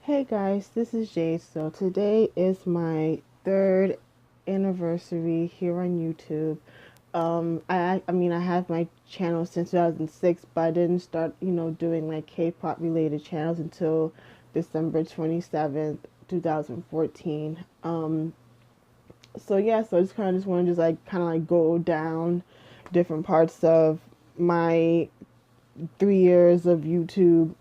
Hey guys, this is Jade. So today is my third anniversary here on YouTube. I have my channel since 2006, but I didn't start, doing like K-pop related channels until December 27th, 2014. So I just kind of just want to just like kind of like go down different parts of my 3 years of YouTube.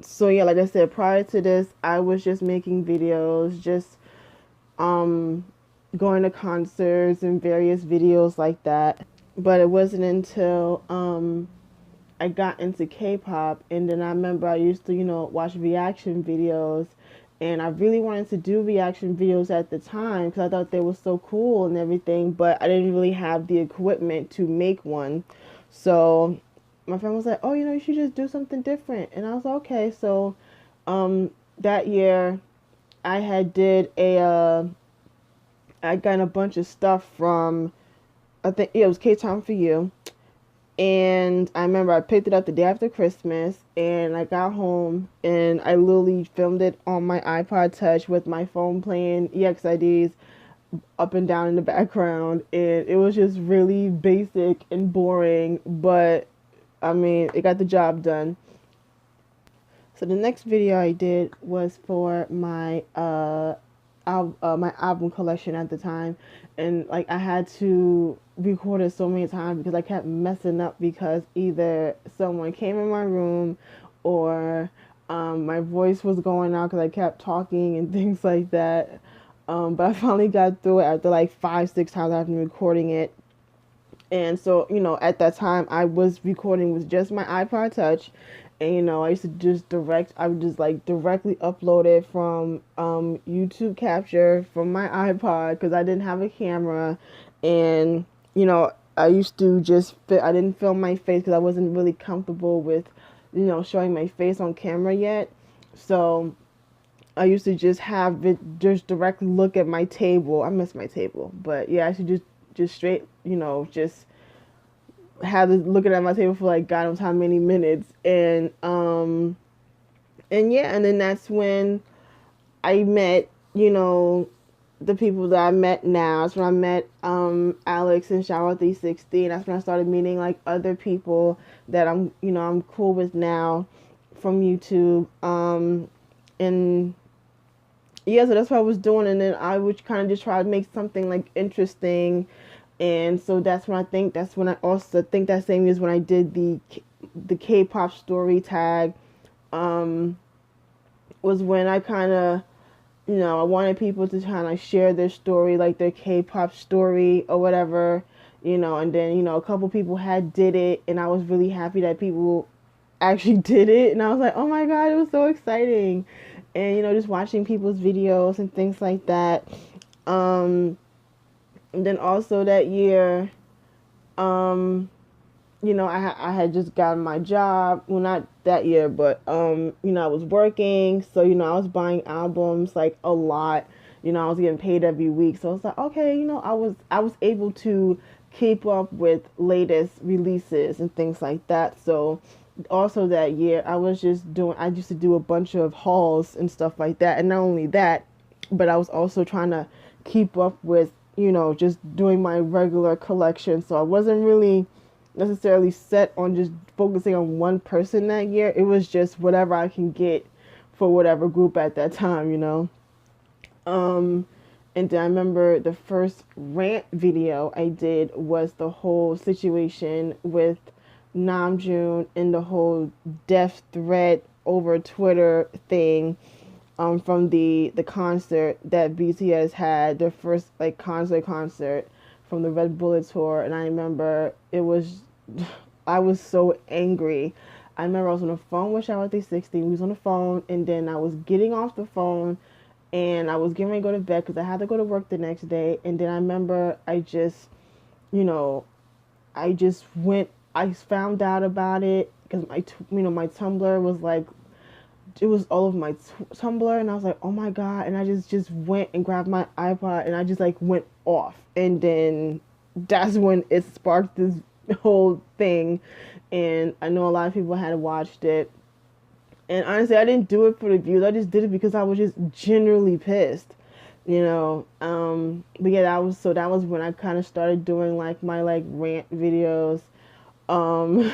So yeah, like I said, prior to this, I was just making videos, just um going to concerts and various videos like that. But it wasn't until I got into K-pop, and then I remember I used to, watch reaction videos, and I really wanted to do reaction videos at the time because I thought they were so cool and everything, but I didn't really have the equipment to make one. So my friend was like, "Oh, you should just do something different," and I was like, "Okay." So that year I had did I got a bunch of stuff from, I think it was K-Town for You. And I remember I picked it up the day after Christmas, and I got home and I literally filmed it on my iPod Touch with my phone playing EXIDs up and down in the background. And it was just really basic and boring, but I mean, it got the job done. So the next video I did was for my album collection at the time, and like I had to record it so many times because I kept messing up because either someone came in my room or my voice was going out because I kept talking and things like that. But I finally got through it after like 5, 6 times after recording it. And so, at that time, I was recording with just my iPod Touch. And, I used to I would just like directly upload it from YouTube Capture from my iPod because I didn't have a camera. And, I used to I didn't film my face because I wasn't really comfortable with, showing my face on camera yet. So I used to just have it just directly look at my table. I miss my table. But yeah, I should just straight, just have it looking at my table for like God knows how many minutes, and yeah, and then that's when I met, the people that I met now. That's when I met Alex and Shower 360. That's when I started meeting like other people that I'm cool with now from YouTube. And yeah, so that's what I was doing, and then I would kind of just try to make something like interesting. And so that's when I also think that same year is when I did the K-pop story tag. um was when I kind of, I wanted people to kind of share their story, like their K-pop story or whatever, and then, a couple people had did it, and I was really happy that people actually did it, and I was like, oh my God, it was so exciting. And, just watching people's videos and things like that. And then also that year, um, I had just gotten my job. Well, not that year, but I was working, so I was buying albums like a lot. I was getting paid every week, so I was like, okay, I was able to keep up with latest releases and things like that. So also that year, I used to do a bunch of hauls and stuff like that, and not only that, but I was also trying to keep up with, just doing my regular collection. So I wasn't really necessarily set on just focusing on one person that year. It was just whatever I can get for whatever group at that time. Um, and then I remember the first rant video I did was the whole situation with Namjoon and the whole death threat over Twitter thing, from the concert that BTS had, their first like concert from the Red Bullet tour. And I remember I was so angry. I remember I was on the phone with Shower 360. We was on the phone, and then I was getting off the phone, and I was getting ready to go to bed because I had to go to work the next day. And then I remember you know, I just went. I found out about it because my Tumblr was like, it was all over my Tumblr, and I was like, oh my God. And I just went and grabbed my iPod, and I just like went off. And then that's when it sparked this whole thing. And I know a lot of people had watched it. And honestly, I didn't do it for the views. I just did it because I was just genuinely pissed, But yeah, that was when I kind of started doing like my like rant videos, um,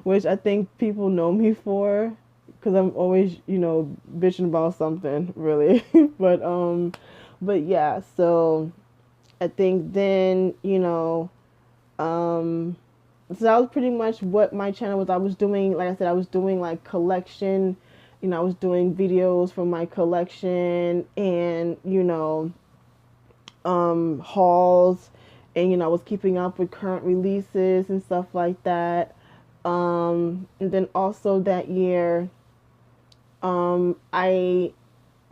which I think people know me for, because I'm always bitching about something really. But yeah, so I think then um so that was pretty much what my channel was. I was doing, like I said, I was doing like collection, I was doing videos from my collection, and hauls, and I was keeping up with current releases and stuff like that. And then also that year, I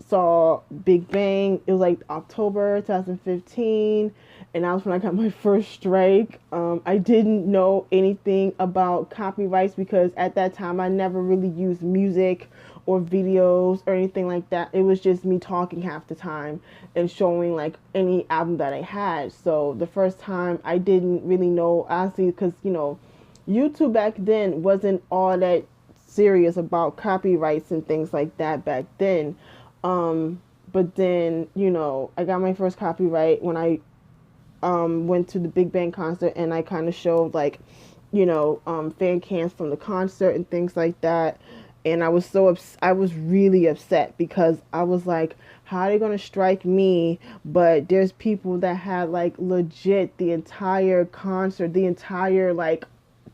saw Big Bang. It was like October 2015, and that was when I got my first strike. I didn't know anything about copyrights because at that time I never really used music or videos or anything like that. It was just me talking half the time and showing like any album that I had. So the first time I didn't really know, honestly, because YouTube back then wasn't all that serious about copyrights and things like that back then. But then, I got my first copyright when I went to the Big Bang concert, and I kind of showed like, fan cams from the concert and things like that. And I was really upset because I was like, how are they going to strike me? But there's people that had like legit the entire concert, the entire like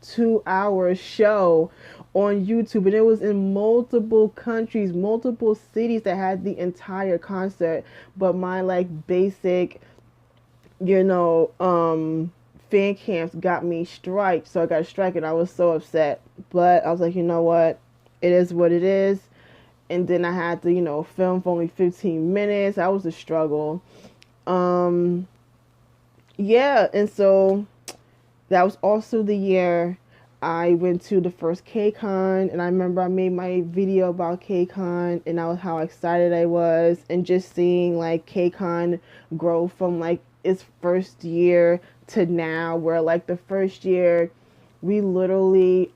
2 hour show on YouTube, and it was in multiple countries, multiple cities that had the entire concert. But my like basic, you know, fan camps got me striked, so I got a strike, and I was so upset. But I was like, you know what, it is what it is. And then I had to, film for only 15 minutes. That was a struggle. Um, yeah, and so that was also the year I went to the first KCON, and I remember I made my video about KCON, and that was how excited I was, and just seeing like KCON grow from like its first year to now, where like the first year we literally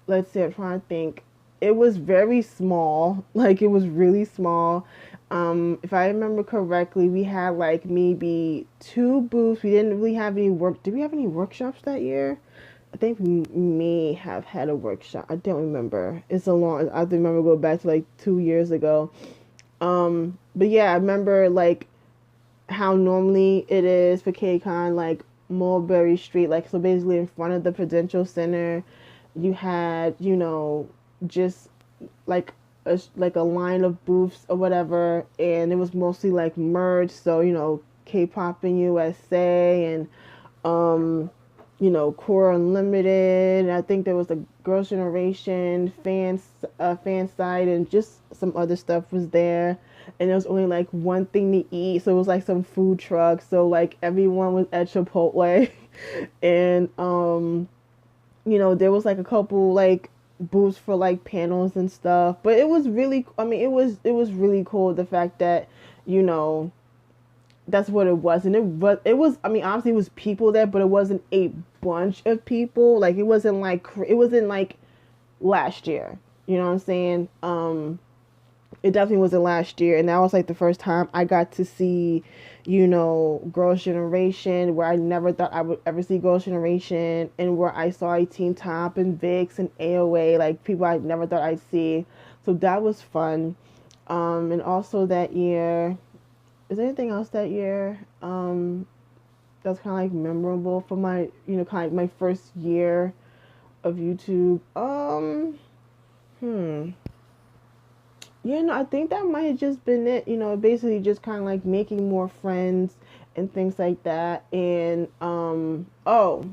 let's see, I'm trying to think. It was very small, like it was really small. If I remember correctly, we had like maybe 2 booths. We didn't really have any work. Did we have any workshops that year? I think we may have had a workshop. I don't remember. It's a long. I remember go back to like 2 years ago. But yeah, I remember like how normally it is for KCON, like Mulberry Street, like so basically in front of the Prudential Center, you had just like a line of booths or whatever, and it was mostly like merch. So K-pop in USA, and Core Unlimited. I think there was a Girls' Generation fan site, and just some other stuff was there. And there was only like one thing to eat, so it was like some food truck. So like everyone was at Chipotle, and there was like a couple like booths for like panels and stuff. But it was really, I mean, it was really cool, the fact that you know that's what it was. And it was, I mean, obviously it was people there, but it wasn't a bunch of people. Like it wasn't like last year, you know what I'm saying? It definitely wasn't last year, and that was like the first time I got to see Girls' Generation, where I never thought I would ever see Girls' Generation, and where I saw a Teen Top and Vix and AOA, like people I never thought I'd see. So that was fun. And also that year, is there anything else that year that's kind of like memorable for my kind of like my first year of YouTube? I think that might have just been it. Basically just kind of like making more friends and things like that. And oh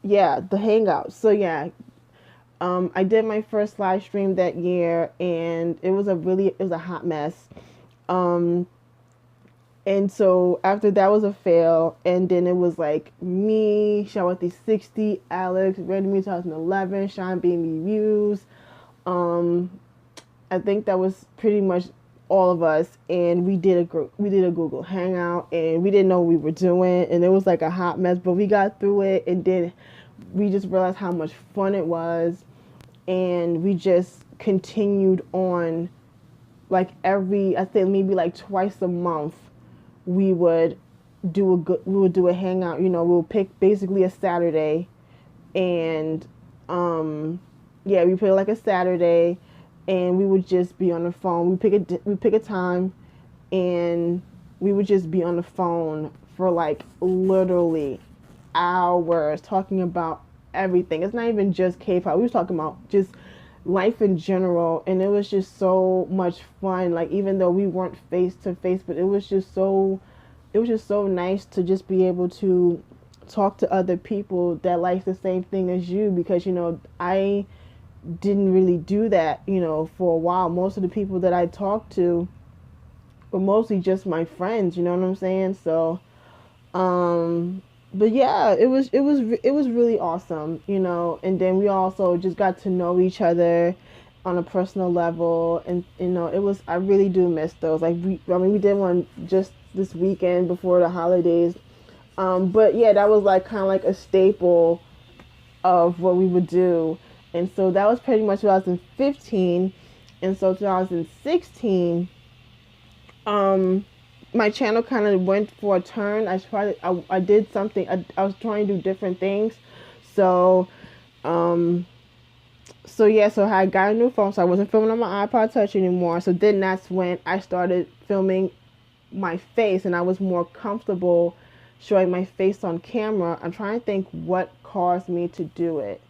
yeah, the Hangouts. So yeah, I did my first live stream that year, and it was a hot mess. Um, and so after that was a fail, and then it was like me, Shawati 60, Alex, Randy Me 2011, Sean Baby Views. I think that was pretty much all of us, and we did a Google Hangout, and we didn't know what we were doing, and it was like a hot mess, but we got through it, and then we just realized how much fun it was, and we just continued on, like I think maybe like twice a month, we would we would do a hangout. We'll pick basically a Saturday, and yeah, we pick like a Saturday, and we would just be on the phone. We pick a time, and we would just be on the phone for like literally hours talking about everything. It's not even just K-pop. We was talking about just life in general, and it was just so much fun. Like, even though we weren't face to face, but it was just so nice to just be able to talk to other people that like the same thing as you, because I didn't really do that for a while. Most of the people that I talked to were mostly just my friends, you know what I'm saying? So but yeah, it was really awesome, and then we also just got to know each other on a personal level, and it was, I really do miss those. Like, we did one just this weekend before the holidays. But yeah, that was like kind of like a staple of what we would do. And so that was pretty much 2015. And so 2016, my channel kind of went for a turn. I did something. I was trying to do different things. So, yeah, so I got a new phone, so I wasn't filming on my iPod Touch anymore. So then that's when I started filming my face, and I was more comfortable showing my face on camera. I'm trying to think what caused me to do it.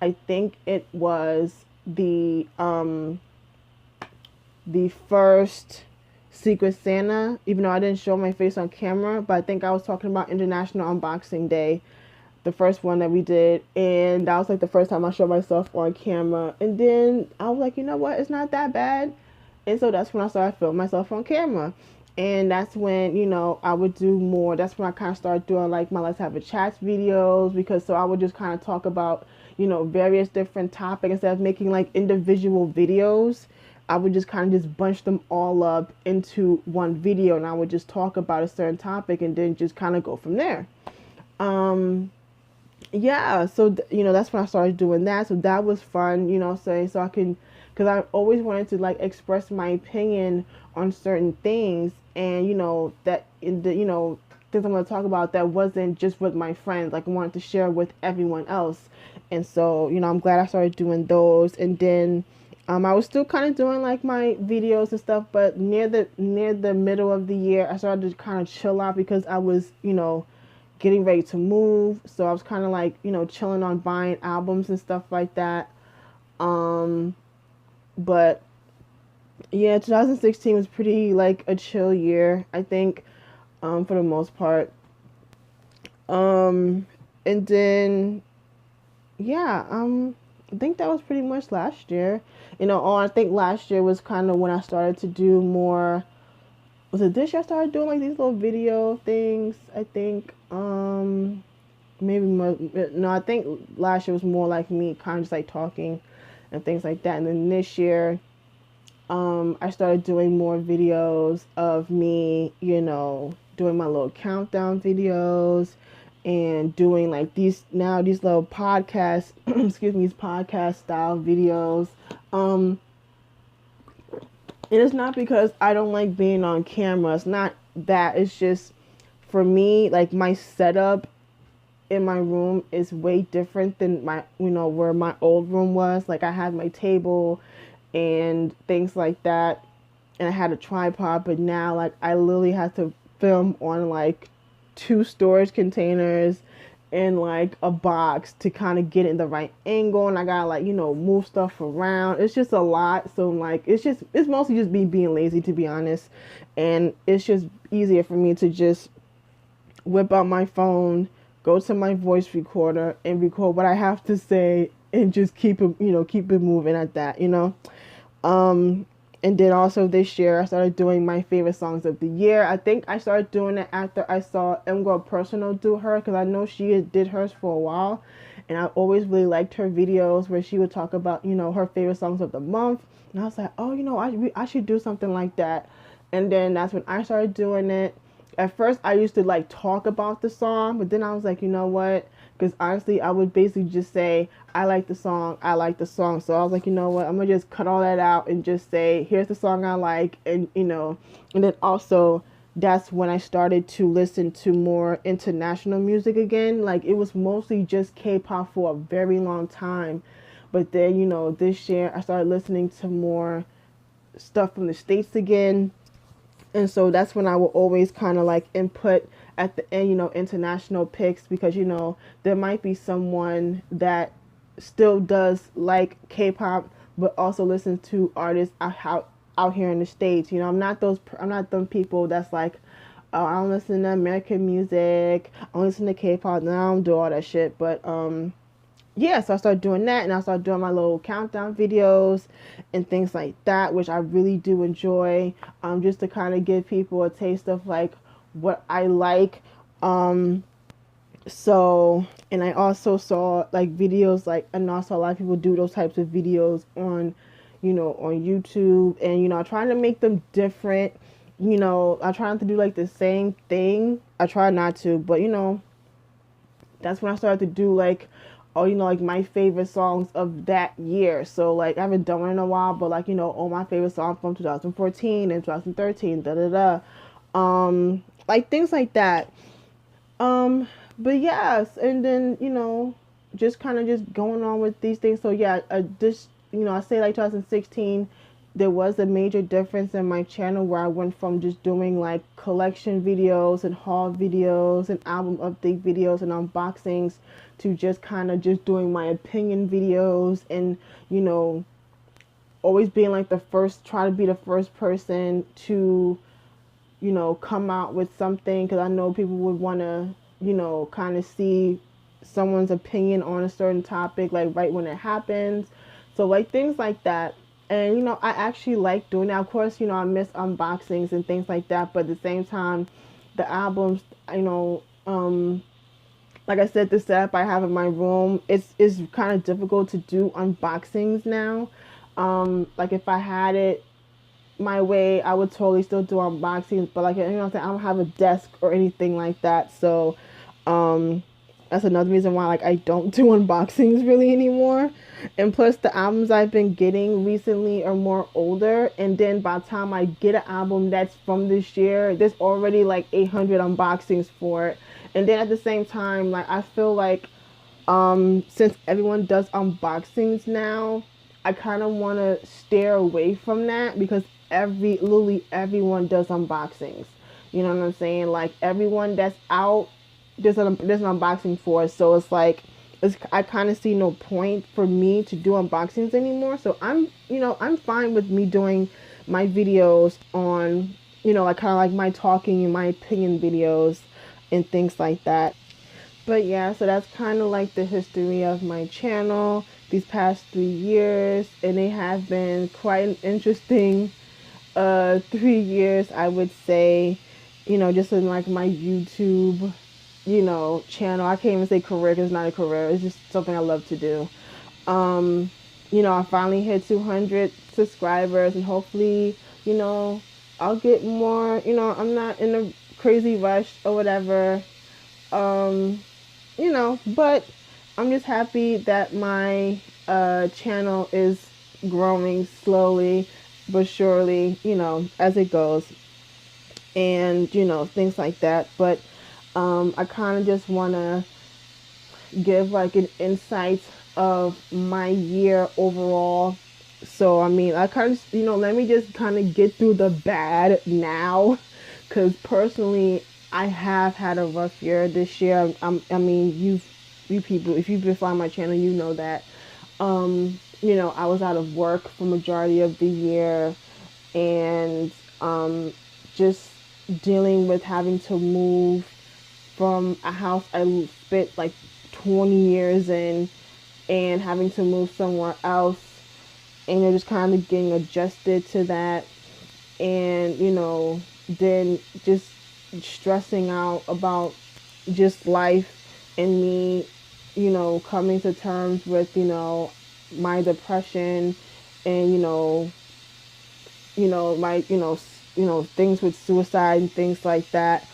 I think it was the first Secret Santa, even though I didn't show my face on camera, but I think I was talking about International Unboxing Day, the first one that we did, and that was like the first time I showed myself on camera. And then I was like, you know what, it's not that bad. And so that's when I started filming myself on camera. And that's when, I would do more. That's when I kind of started doing like my Let's Have a Chat videos, because so I would just kind of talk about, various different topics. Instead of making like individual videos, I would just kind of just bunch them all up into one video, and I would just talk about a certain topic and then just kind of go from there. Yeah, so that's when I started doing that. So that was fun, so I can, because I always wanted to like express my opinion on certain things, and that in the things I'm going to talk about that wasn't just with my friends. Like, I wanted to share with everyone else. And so I'm glad I started doing those. And then I was still kind of doing like my videos and stuff, but near the middle of the year, I started to kind of chill out, because I was getting ready to move. So I was kind of like chilling on buying albums and stuff like that. But yeah, 2016 was pretty like a chill year, I think, for the most part. And then yeah, I think that was pretty much last year. I think last year was kind of when I started to do more. Was it this year I started doing like these little video things? I think maybe more, no, I think last year was more like me kind of just like talking and things like that. And then this year I started doing more videos of me, doing my little countdown videos, and doing like these little podcast excuse me, these podcast style videos. And it's not because I don't like being on camera. It's not that. It's just, for me, like, my setup in my room is way different than my, where my old room was. Like, I had my table and things like that, and I had a tripod, but now, like, I literally have to film on like 2 storage containers in like a box to kind of get in the right angle, and I gotta like move stuff around. It's just a lot. So like it's mostly just me being lazy, to be honest, and it's just easier for me to just whip out my phone, go to my voice recorder, and record what I have to say, and just keep it moving at that. And then also this year, I started doing my favorite songs of the year. I think I started doing it after I saw M Girl Personal do her, because I know she did hers for a while. And I always really liked her videos where she would talk about, her favorite songs of the month. And I was like, oh, I should do something like that. And then that's when I started doing it. At first, I used to like talk about the song, but then I was like, you know what? Because honestly, I would basically just say, I like the song, I like the song. So I was like, you know what, I'm gonna just cut all that out and just say, here's the song I like. And, and then also, that's when I started to listen to more international music again. Like, it was mostly just K-pop for a very long time. But then, this year I started listening to more stuff from the States again. And so that's when I will always kind of like input at the end, international picks, because, there might be someone that still does like K-pop, but also listens to artists out here in the States. I'm not them people that's like, oh, I don't listen to American music, I don't listen to K-pop, no, I don't do all that shit. But yeah, so I started doing that, and I started doing my little countdown videos and things like that, which I really do enjoy, just to kind of give people a taste of like what I like. So, and I also saw like videos, like, and also a lot of people do those types of videos on, on YouTube, and, I'm trying to make them different. I try not to do like the same thing. I try not to, but, that's when I started to do like, oh, like my favorite songs of that year. So like I haven't done one in a while, but like, all my favorite songs from 2014 and 2013, da da da. Like things like that. But yes, and then, just kind of just going on with these things. So yeah, this, I say like 2016, there was a major difference in my channel where I went from just doing like collection videos and haul videos and album update videos and unboxings to just kind of just doing my opinion videos, and, always being like try to be the first person to, come out with something, because I know people would want to, kind of see someone's opinion on a certain topic, like right when it happens. So like things like that. And, I actually like doing that. Of course, I miss unboxings and things like that, but at the same time, the albums, like I said, the setup I have in my room, it's kind of difficult to do unboxings now. Like if I had it my way, I would totally still do unboxings, but like, I'm saying, I don't have a desk or anything like that. So that's another reason why like I don't do unboxings really anymore. And plus, the albums I've been getting recently are more older, and then by the time I get an album that's from this year, there's already like 800 unboxings for it. And then at the same time, like I feel like since everyone does unboxings now, I kind of want to steer away from that, because literally everyone does unboxings. You know what I'm saying? Like everyone that's out, there's an unboxing for. So it's like, I kind of see no point for me to do unboxings anymore. So I'm fine with me doing my videos on, like kind of like my talking and my opinion videos and things like that. But yeah, so that's kind of like the history of my channel these past 3 years, and it has been quite an interesting 3 years, I would say, just in like my YouTube, channel. I can't even say career, because it's not a career, it's just something I love to do. I finally hit 200 subscribers, and hopefully, I'll get more. I'm not in a crazy rush or whatever. But I'm just happy that my channel is growing slowly but surely, as it goes, and, things like that. But I kind of just want to give like an insight of my year overall. So, I mean, I kind of, let me just kind of get through the bad now, because personally, I have had a rough year this year. I mean, you people, if you've been following my channel, you know that. I was out of work for majority of the year, and just dealing with having to move from a house I spent like 20 years in, and having to move somewhere else, and just kind of getting adjusted to that, and then just stressing out about just life, and me coming to terms with my depression, and my things with suicide and things like that.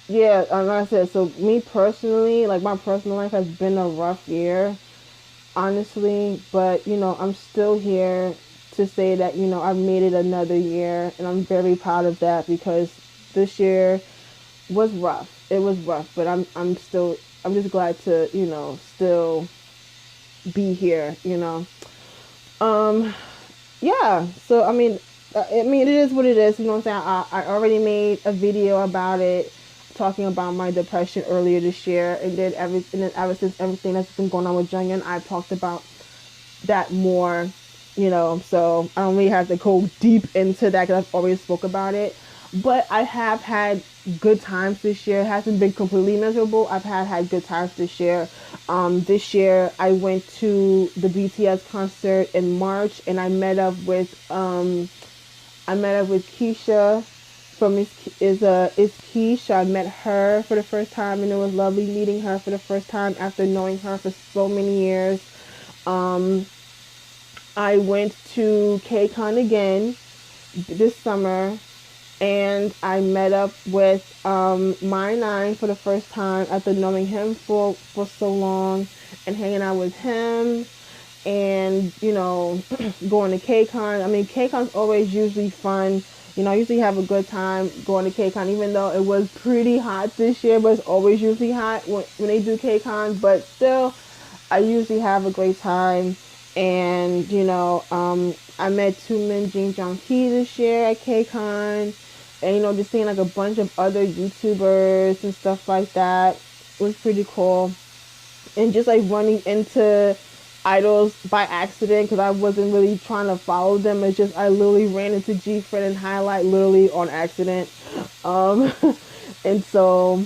Yeah, like I said, so me personally, like my personal life has been a rough year, honestly, but I'm still here to say that, I've made it another year, and I'm very proud of that because this year was rough. It was rough, but I'm just glad to, still be here, Um, yeah. So I mean, it is what it is. You know what I'm saying? I already made a video about it, talking about my depression earlier this year, and then ever since everything that's been going on with Jungin, I talked about that more. So I don't really have to go deep into that because I've already spoke about it. But I have had good times this year. It hasn't been completely miserable. I've had good times this year. This year I went to the BTS concert in March, and I met up with Keisha from is Keisha. I met her for the first time, and it was lovely meeting her for the first time after knowing her for so many years. Um, I went to KCON again this summer, and I met up with My Nine for the first time after knowing him for so long, and hanging out with him, and going to KCON. I mean, KCON's always usually fun. I usually have a good time going to KCON, even though it was pretty hot this year, but it's always usually hot when they do KCON. But still, I usually have a great time. And, I met Min Jin Jong Hee this year at KCON. And, just seeing like a bunch of other YouTubers and stuff like that was pretty cool. And just like running into idols by accident because I wasn't really trying to follow them. It's just I literally ran into G Friend and Highlight literally on accident. Um, and so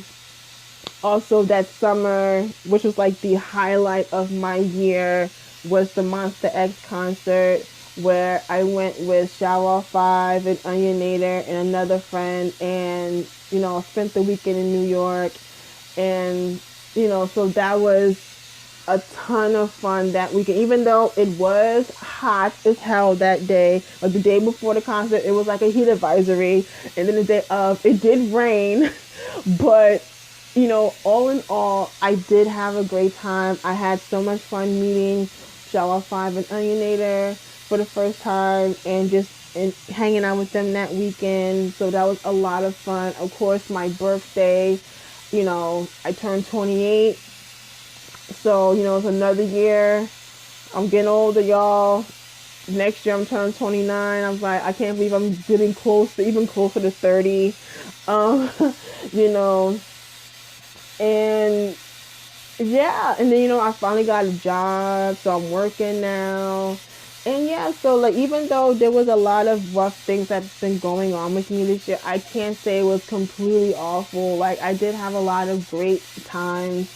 also that summer, which was like the highlight of my year, was the Monster X concert where I went with Shower 5 and Onionator and another friend, and spent the weekend in New York. And so that was a ton of fun that weekend, even though it was hot as hell that day. Like the day before the concert, it was like a heat advisory, and then the day of, it did rain. But all in all, I did have a great time. I had so much fun meeting Shower 5 and Onionator for the first time, and just hanging out with them that weekend. So that was a lot of fun. Of course, my birthday, I turned 28. So, it's another year. I'm getting older, y'all. Next year I'm turning 29. I was like, I can't believe I'm getting even closer to 30. Um, you know, and yeah, and then I finally got a job, so I'm working now. And yeah, so like even though there was a lot of rough things that's been going on with me this year, I can't say it was completely awful. Like I did have a lot of great times,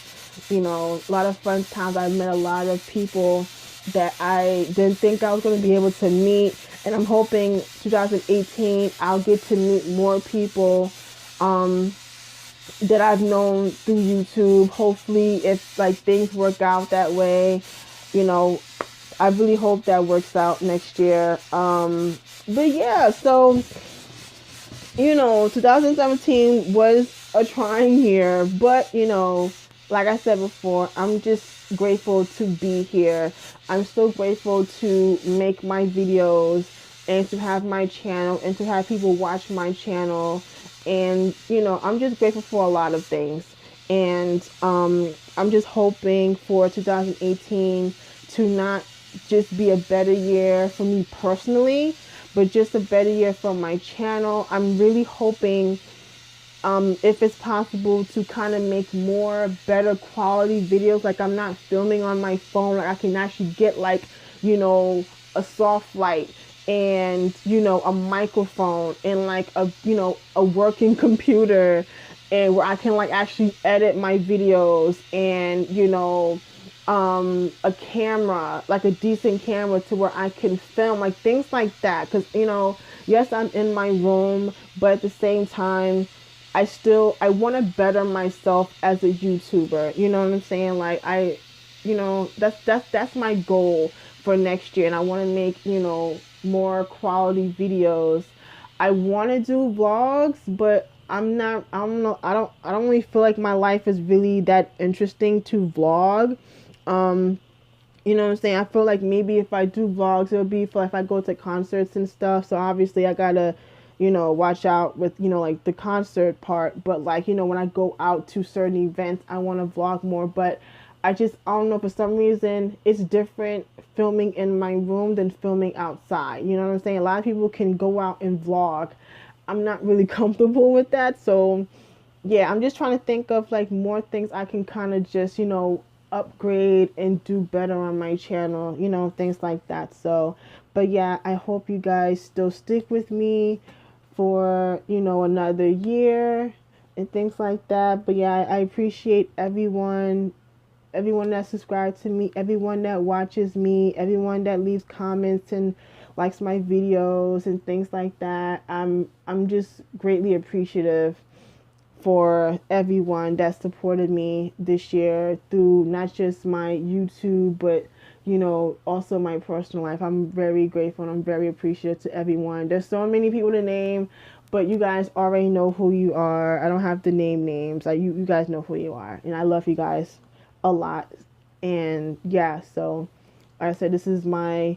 a lot of fun times. I met a lot of people that I didn't think I was going to be able to meet, and I'm hoping 2018 I'll get to meet more people that I've known through YouTube. Hopefully, if like things work out that way, you know, I really hope that works out next year. But yeah, so 2017 was a trying year, but like I said before, I'm just grateful to be here. I'm so grateful to make my videos and to have my channel and to have people watch my channel. And, I'm just grateful for a lot of things. And I'm just hoping for 2018 to not just be a better year for me personally, but just a better year for my channel. I'm really hoping, if it's possible, to kind of make more better quality videos. Like I'm not filming on my phone. Like I can actually get like, a soft light and, a microphone and like a working computer, and where I can like actually edit my videos, and, a camera, like a decent camera to where I can film, like things like that. Cause yes, I'm in my room, but at the same time, I want to better myself as a YouTuber. You know what I'm saying? Like that's my goal for next year, and I want to make more quality videos. I want to do vlogs, but I don't know, I don't really feel like my life is really that interesting to vlog. Um, you know what I'm saying? I feel like maybe if I do vlogs, it'll be for if I go to concerts and stuff. So obviously I gotta, watch out with, like the concert part. But like, when I go out to certain events, I want to vlog more. But I don't know, for some reason, it's different filming in my room than filming outside. You know what I'm saying? A lot of people can go out and vlog. I'm not really comfortable with that. So yeah, I'm just trying to think of like more things I can kind of just, upgrade and do better on my channel, things like that. So, but yeah, I hope you guys still stick with me for, another year and things like that. But yeah, I appreciate everyone that subscribed to me, everyone that watches me, everyone that leaves comments and likes my videos and things like that. I'm just greatly appreciative for everyone that supported me this year through not just my YouTube, but also my personal life. I'm very grateful and I'm very appreciative to everyone. There's so many people to name, but you guys already know who you are. I don't have to name names. You guys know who you are, and I love you guys a lot. And yeah, so like I said, this is my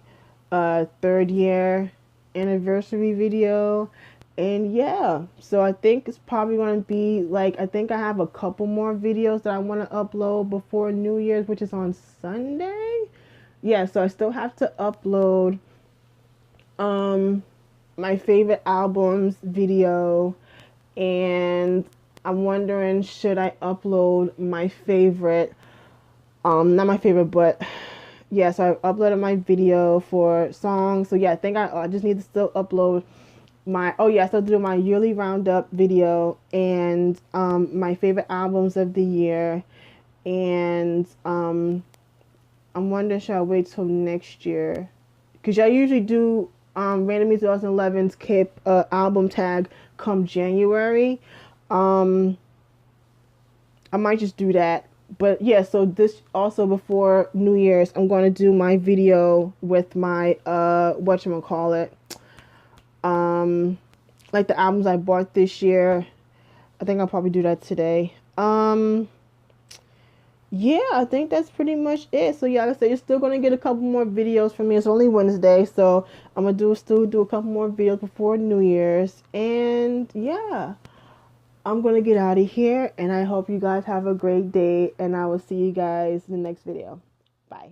third year anniversary video. And yeah, so I think it's probably going to be like, I think I have a couple more videos that I want to upload before New Year's, which is on Sunday. Yeah, so I still have to upload um my favorite albums video, and I'm wondering, should I upload my favorite not my favorite, but yeah, so I uploaded my video for songs. So yeah, I think I just need to still upload oh yeah, so do my yearly roundup video and my favorite albums of the year. And I'm wondering, should I wait till next year? Because I usually do Randomly 2011's Kip album tag come January. Um, I might just do that. But yeah, so this also before New Year's, I'm going to do my video with my whatchamacallit, like the albums I bought this year. I think I'll probably do that today. Yeah, I think that's pretty much it. So yeah, like I said, you're still gonna get a couple more videos from me. It's only Wednesday, so I'm gonna still do a couple more videos before New Year's. And yeah, I'm gonna get out of here, and I hope you guys have a great day, and I will see you guys in the next video. Bye.